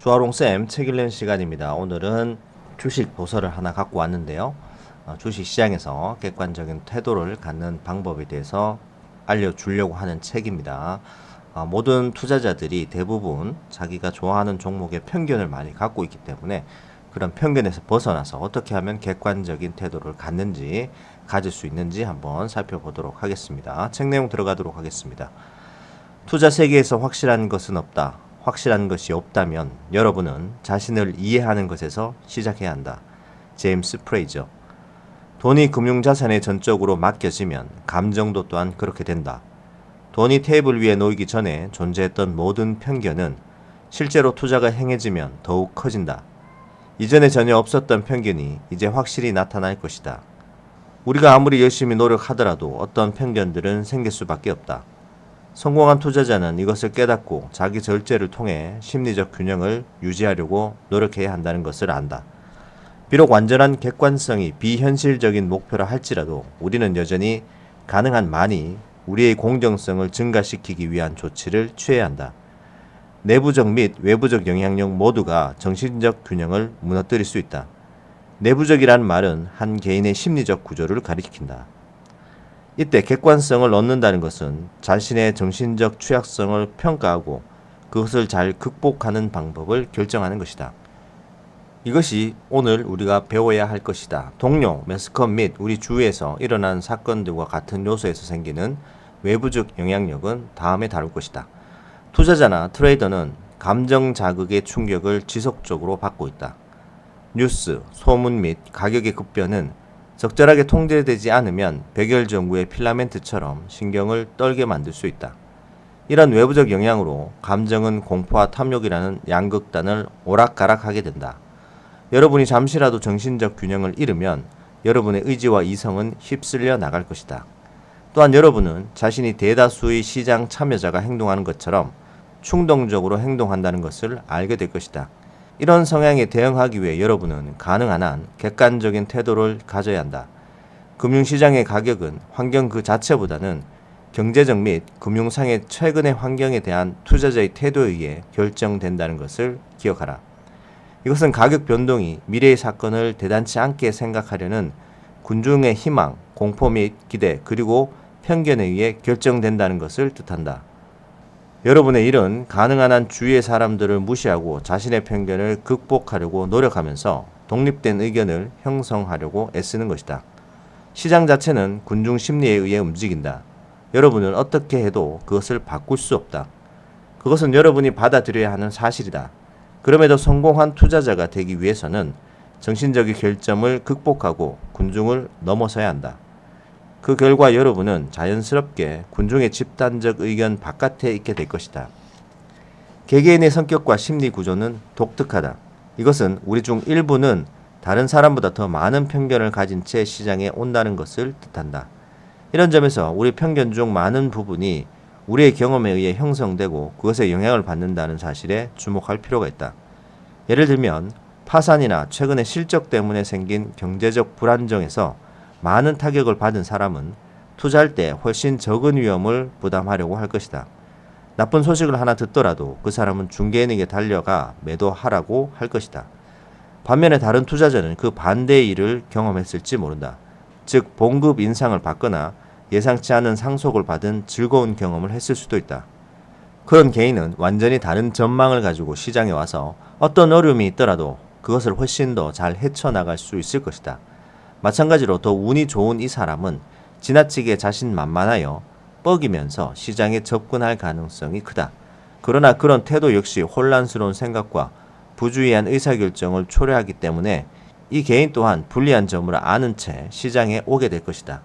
조아롱쌤 책 읽는 시간입니다. 오늘은 주식 도서를 하나 갖고 왔는데요. 주식 시장에서 객관적인 태도를 갖는 방법에 대해서 알려주려고 하는 책입니다. 모든 투자자들이 대부분 자기가 좋아하는 종목에 편견을 많이 갖고 있기 때문에 그런 편견에서 벗어나서 어떻게 하면 객관적인 태도를 갖는지 가질 수 있는지 한번 살펴보도록 하겠습니다. 책 내용 들어가도록 하겠습니다. 투자 세계에서 확실한 것은 없다. 확실한 것이 없다면 여러분은 자신을 이해하는 것에서 시작해야 한다. 제임스 프레이저. 돈이 금융자산에 전적으로 맡겨지면 감정도 또한 그렇게 된다. 돈이 테이블 위에 놓이기 전에 존재했던 모든 편견은 실제로 투자가 행해지면 더욱 커진다. 이전에 전혀 없었던 편견이 이제 확실히 나타날 것이다. 우리가 아무리 열심히 노력하더라도 어떤 편견들은 생길 수밖에 없다. 성공한 투자자는 이것을 깨닫고 자기 절제를 통해 심리적 균형을 유지하려고 노력해야 한다는 것을 안다. 비록 완전한 객관성이 비현실적인 목표라 할지라도 우리는 여전히 가능한 많이 우리의 공정성을 증가시키기 위한 조치를 취해야 한다. 내부적 및 외부적 영향력 모두가 정신적 균형을 무너뜨릴 수 있다. 내부적이라는 말은 한 개인의 심리적 구조를 가리킨다. 이때 객관성을 얻는다는 것은 자신의 정신적 취약성을 평가하고 그것을 잘 극복하는 방법을 결정하는 것이다. 이것이 오늘 우리가 배워야 할 것이다. 동료, 매스컴 및 우리 주위에서 일어난 사건들과 같은 요소에서 생기는 외부적 영향력은 다음에 다룰 것이다. 투자자나 트레이더는 감정 자극의 충격을 지속적으로 받고 있다. 뉴스, 소문 및 가격의 급변은 적절하게 통제되지 않으면 백열전구의 필라멘트처럼 신경을 떨게 만들 수 있다. 이런 외부적 영향으로 감정은 공포와 탐욕이라는 양극단을 오락가락하게 된다. 여러분이 잠시라도 정신적 균형을 잃으면 여러분의 의지와 이성은 휩쓸려 나갈 것이다. 또한 여러분은 자신이 대다수의 시장 참여자가 행동하는 것처럼 충동적으로 행동한다는 것을 알게 될 것이다. 이런 성향에 대응하기 위해 여러분은 가능한 한 객관적인 태도를 가져야 한다. 금융시장의 가격은 환경 그 자체보다는 경제적 및 금융상의 최근의 환경에 대한 투자자의 태도에 의해 결정된다는 것을 기억하라. 이것은 가격 변동이 미래의 사건을 대단치 않게 생각하려는 군중의 희망, 공포 및 기대, 그리고 편견에 의해 결정된다는 것을 뜻한다. 여러분의 일은 가능한 한 주위의 사람들을 무시하고 자신의 편견을 극복하려고 노력하면서 독립된 의견을 형성하려고 애쓰는 것이다. 시장 자체는 군중 심리에 의해 움직인다. 여러분은 어떻게 해도 그것을 바꿀 수 없다. 그것은 여러분이 받아들여야 하는 사실이다. 그럼에도 성공한 투자자가 되기 위해서는 정신적인 결점을 극복하고 군중을 넘어서야 한다. 그 결과 여러분은 자연스럽게 군중의 집단적 의견 바깥에 있게 될 것이다. 개개인의 성격과 심리 구조는 독특하다. 이것은 우리 중 일부는 다른 사람보다 더 많은 편견을 가진 채 시장에 온다는 것을 뜻한다. 이런 점에서 우리 편견 중 많은 부분이 우리의 경험에 의해 형성되고 그것에 영향을 받는다는 사실에 주목할 필요가 있다. 예를 들면 파산이나 최근의 실적 때문에 생긴 경제적 불안정에서 많은 타격을 받은 사람은 투자할 때 훨씬 적은 위험을 부담하려고 할 것이다. 나쁜 소식을 하나 듣더라도 그 사람은 중개인에게 달려가 매도하라고 할 것이다. 반면에 다른 투자자는 그 반대의 일을 경험했을지 모른다. 즉 봉급 인상을 받거나 예상치 않은 상속을 받은 즐거운 경험을 했을 수도 있다. 그런 개인은 완전히 다른 전망을 가지고 시장에 와서 어떤 어려움이 있더라도 그것을 훨씬 더 잘 헤쳐나갈 수 있을 것이다. 마찬가지로 더 운이 좋은 이 사람은 지나치게 자신만만하여 뻐기면서 시장에 접근할 가능성이 크다. 그러나 그런 태도 역시 혼란스러운 생각과 부주의한 의사결정을 초래하기 때문에 이 개인 또한 불리한 점을 아는 채 시장에 오게 될 것이다.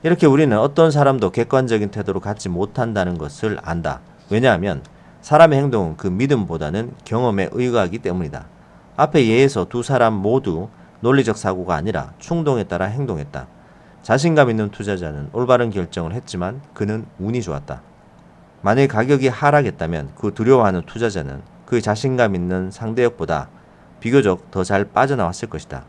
이렇게 우리는 어떤 사람도 객관적인 태도를 갖지 못한다는 것을 안다. 왜냐하면 사람의 행동은 그 믿음보다는 경험에 의거하기 때문이다. 앞에 예에서 두 사람 모두 논리적 사고가 아니라 충동에 따라 행동했다. 자신감 있는 투자자는 올바른 결정을 했지만 그는 운이 좋았다. 만일 가격이 하락했다면 그 두려워하는 투자자는 그의 자신감 있는 상대역보다 비교적 더 잘 빠져나왔을 것이다.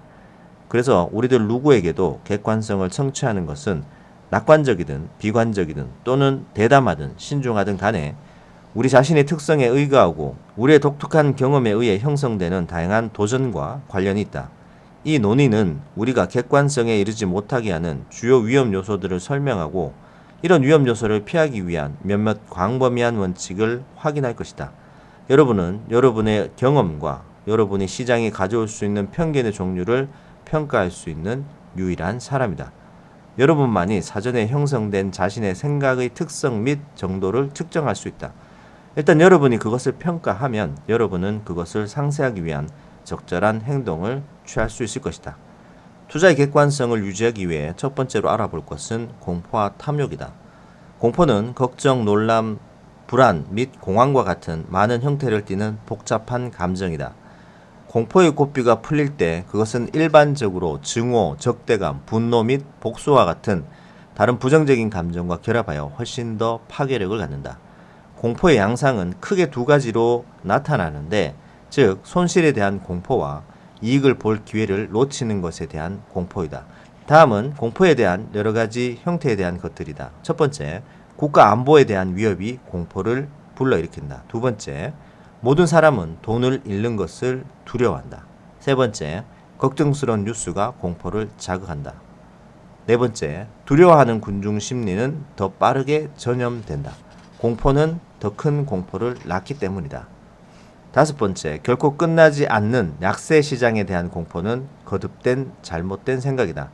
그래서 우리들 누구에게도 객관성을 성취하는 것은 낙관적이든 비관적이든 또는 대담하든 신중하든 간에 우리 자신의 특성에 의거하고 우리의 독특한 경험에 의해 형성되는 다양한 도전과 관련이 있다. 이 논의는 우리가 객관성에 이르지 못하게 하는 주요 위험 요소들을 설명하고 이런 위험 요소를 피하기 위한 몇몇 광범위한 원칙을 확인할 것이다. 여러분은 여러분의 경험과 여러분이 시장에 가져올 수 있는 편견의 종류를 평가할 수 있는 유일한 사람이다. 여러분만이 사전에 형성된 자신의 생각의 특성 및 정도를 측정할 수 있다. 일단 여러분이 그것을 평가하면 여러분은 그것을 상쇄하기 위한 적절한 행동을 취할 수 있을 것이다. 투자의 객관성을 유지하기 위해 첫 번째로 알아볼 것은 공포와 탐욕이다. 공포는 걱정, 놀람, 불안 및 공황과 같은 많은 형태를 띠는 복잡한 감정이다. 공포의 고삐가 풀릴 때 그것은 일반적으로 증오, 적대감, 분노 및 복수와 같은 다른 부정적인 감정과 결합하여 훨씬 더 파괴력을 갖는다. 공포의 양상은 크게 두 가지로 나타나는데, 즉 손실에 대한 공포와 이익을 볼 기회를 놓치는 것에 대한 공포이다. 다음은 공포에 대한 여러 가지 형태에 대한 것들이다. 첫 번째, 국가 안보에 대한 위협이 공포를 불러일으킨다. 두 번째, 모든 사람은 돈을 잃는 것을 두려워한다. 세 번째, 걱정스러운 뉴스가 공포를 자극한다. 네 번째, 두려워하는 군중 심리는 더 빠르게 전염된다. 공포는 더 큰 공포를 낳기 때문이다. 다섯 번째, 결코 끝나지 않는 약세 시장에 대한 공포는 거듭된 잘못된 생각이다.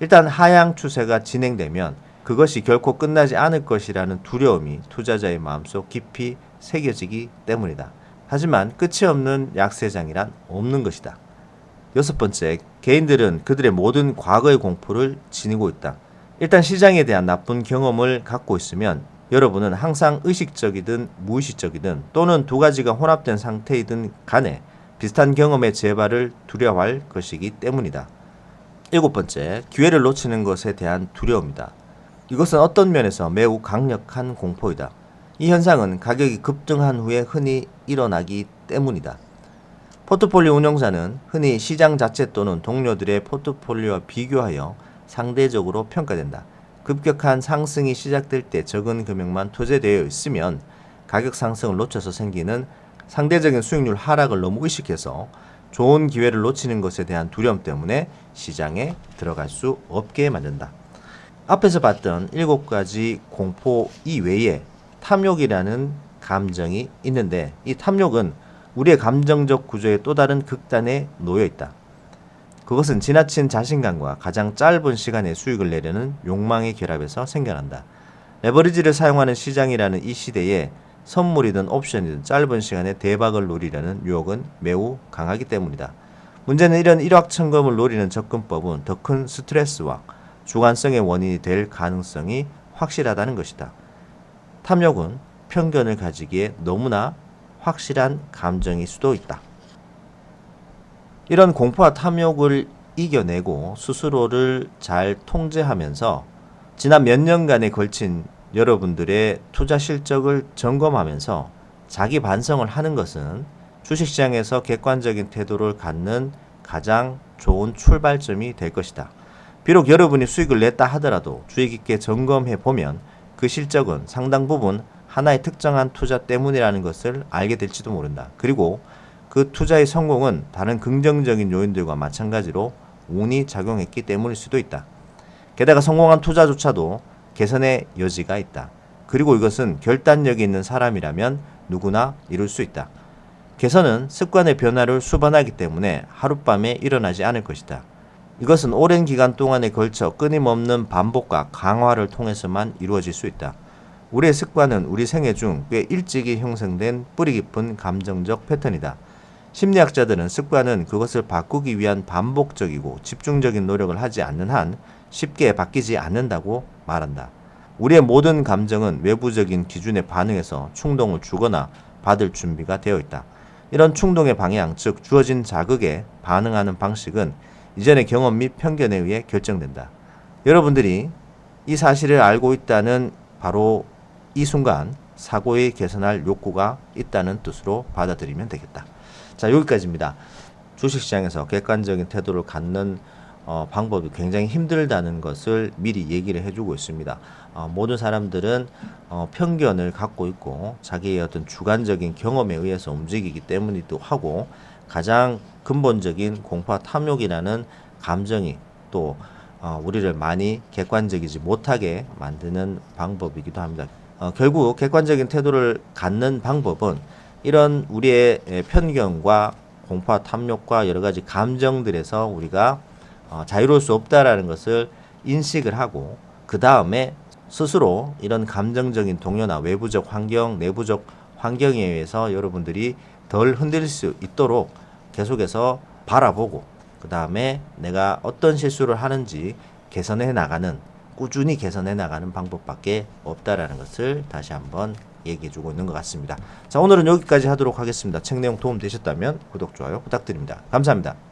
일단 하향 추세가 진행되면 그것이 결코 끝나지 않을 것이라는 두려움이 투자자의 마음속 깊이 새겨지기 때문이다. 하지만 끝이 없는 약세장이란 없는 것이다. 여섯 번째, 개인들은 그들의 모든 과거의 공포를 지니고 있다. 일단 시장에 대한 나쁜 경험을 갖고 있으면 여러분은 항상 의식적이든 무의식적이든 또는 두 가지가 혼합된 상태이든 간에 비슷한 경험의 재발을 두려워할 것이기 때문이다. 일곱 번째, 기회를 놓치는 것에 대한 두려움이다. 이것은 어떤 면에서 매우 강력한 공포이다. 이 현상은 가격이 급등한 후에 흔히 일어나기 때문이다. 포트폴리오 운용사는 흔히 시장 자체 또는 동료들의 포트폴리오와 비교하여 상대적으로 평가된다. 급격한 상승이 시작될 때 적은 금액만 투자되어 있으면 가격 상승을 놓쳐서 생기는 상대적인 수익률 하락을 너무 의식해서 좋은 기회를 놓치는 것에 대한 두려움 때문에 시장에 들어갈 수 없게 만든다. 앞에서 봤던 7가지 공포 이외에 탐욕이라는 감정이 있는데, 이 탐욕은 우리의 감정적 구조의 또 다른 극단에 놓여 있다. 그것은 지나친 자신감과 가장 짧은 시간에 수익을 내려는 욕망의 결합에서 생겨난다. 레버리지를 사용하는 시장이라는 이 시대에 선물이든 옵션이든 짧은 시간에 대박을 노리려는 유혹은 매우 강하기 때문이다. 문제는 이런 일확천금을 노리는 접근법은 더 큰 스트레스와 주관성의 원인이 될 가능성이 확실하다는 것이다. 탐욕은 편견을 가지기에 너무나 확실한 감정일 수도 있다. 이런 공포와 탐욕을 이겨내고 스스로를 잘 통제하면서 지난 몇 년간에 걸친 여러분들의 투자 실적을 점검하면서 자기 반성을 하는 것은 주식시장에서 객관적인 태도를 갖는 가장 좋은 출발점이 될 것이다. 비록 여러분이 수익을 냈다 하더라도 주의 깊게 점검해 보면 그 실적은 상당 부분 하나의 특정한 투자 때문이라는 것을 알게 될지도 모른다. 그리고 그 투자의 성공은 다른 긍정적인 요인들과 마찬가지로 운이 작용했기 때문일 수도 있다. 게다가 성공한 투자조차도 개선의 여지가 있다. 그리고 이것은 결단력이 있는 사람이라면 누구나 이룰 수 있다. 개선은 습관의 변화를 수반하기 때문에 하룻밤에 일어나지 않을 것이다. 이것은 오랜 기간 동안에 걸쳐 끊임없는 반복과 강화를 통해서만 이루어질 수 있다. 우리의 습관은 우리 생애 중 꽤 일찍이 형성된 뿌리 깊은 감정적 패턴이다. 심리학자들은 습관은 그것을 바꾸기 위한 반복적이고 집중적인 노력을 하지 않는 한 쉽게 바뀌지 않는다고 말한다. 우리의 모든 감정은 외부적인 기준에 반응해서 충동을 주거나 받을 준비가 되어 있다. 이런 충동의 방향, 즉 주어진 자극에 반응하는 방식은 이전의 경험 및 편견에 의해 결정된다. 여러분들이 이 사실을 알고 있다는 바로 이 순간 사고에 개선할 욕구가 있다는 뜻으로 받아들이면 되겠다. 자, 여기까지입니다. 주식시장에서 객관적인 태도를 갖는 방법이 굉장히 힘들다는 것을 미리 얘기를 해주고 있습니다. 모든 사람들은 편견을 갖고 있고 자기의 어떤 주관적인 경험에 의해서 움직이기 때문이기도 하고 가장 근본적인 공포와 탐욕이라는 감정이 또 우리를 많이 객관적이지 못하게 만드는 방법이기도 합니다. 결국 객관적인 태도를 갖는 방법은 이런 우리의 편견과 공포와 탐욕과 여러 가지 감정들에서 우리가 자유로울 수 없다라는 것을 인식을 하고 그 다음에 스스로 이런 감정적인 동요나 외부적 환경, 내부적 환경에 의해서 여러분들이 덜 흔들릴 수 있도록 계속해서 바라보고 그 다음에 내가 어떤 실수를 하는지 개선해 나가는 꾸준히 개선해 나가는 방법밖에 없다라는 것을 다시 한번 얘기해 주고 있는 것 같습니다. 자, 오늘은 여기까지 하도록 하겠습니다. 책 내용 도움 되셨다면 구독, 좋아요 부탁드립니다. 감사합니다.